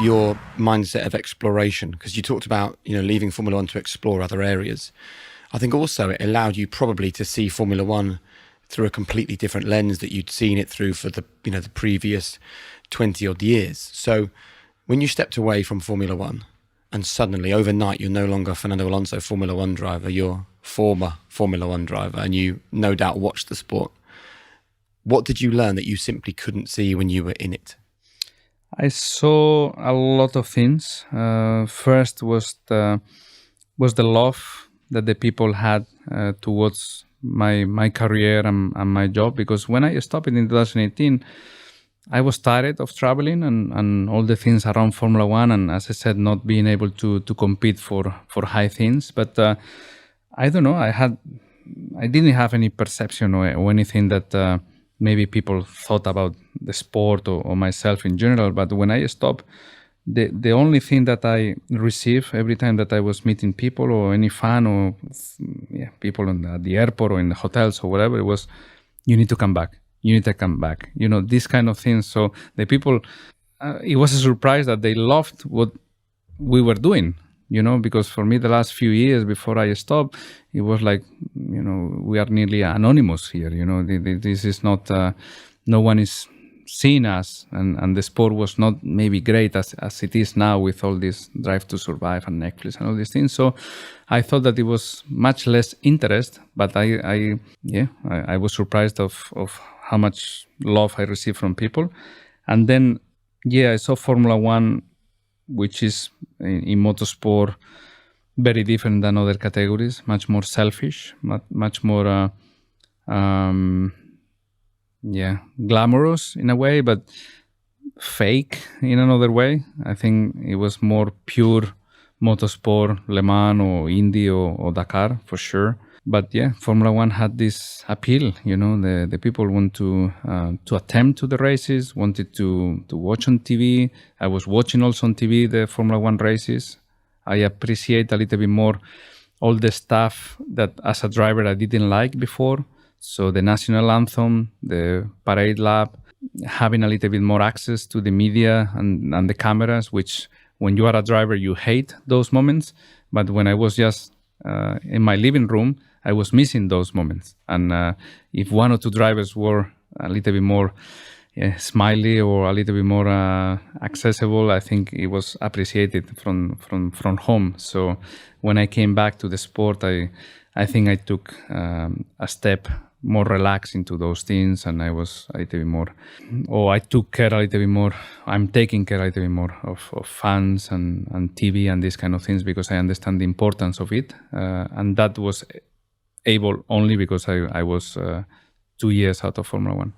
your mindset of exploration, because you talked about, leaving Formula One to explore other areas. I think also it allowed you probably to see Formula One through a completely different lens that you'd seen it through for the previous 20 odd years. So when you stepped away from Formula One and suddenly overnight you're no longer Fernando Alonso Formula One driver, you're former Formula One driver, and you no doubt watched the sport, what did you learn that you simply couldn't see when you were in it? I saw a lot of things. First was the love that the people had towards my career and my job, because when I stopped in 2018, I was tired of traveling and all the things around Formula One, and as I said, not being able to compete for high things. But I don't know, I didn't have any perception or anything that maybe people thought about the sport or myself in general. But when I stopped, the only thing that I received every time that I was meeting people or any fan or people at the airport or in the hotels or whatever, it was, you need to come back. You need to come back. These kind of things. So the people, it was a surprise that they loved what we were doing, because for me, the last few years before I stopped, it was like, we are nearly anonymous here. This is not, no one is seeing us, and the sport was not maybe great as it is now with all this Drive to Survive and Netflix and all these things. So I thought that it was much less interest, but I was surprised of how much love I received from people. And then, I saw Formula One, which is in motorsport very different than other categories, much more selfish, much more glamorous in a way, but fake in another way. I think it was more pure motorsport, Le Mans or Indy or Dakar for sure. But Formula One had this appeal. The people want to attempt to the races, wanted to watch on TV. I was watching also on TV the Formula One races. I appreciate a little bit more all the stuff that as a driver I didn't like before. So the national anthem, the parade lap, having a little bit more access to the media and the cameras, which when you are a driver, you hate those moments. But when I was just in my living room, I was missing those moments. And if one or two drivers were a little bit more smiley or a little bit more accessible, I think it was appreciated from home. So when I came back to the sport, I think I took a step more relaxed into those things, and I was a little bit more, I took care a little bit more. I'm taking care a little bit more of fans and TV and these kind of things, because I understand the importance of it. And that was able only because I was 2 years out of Formula One.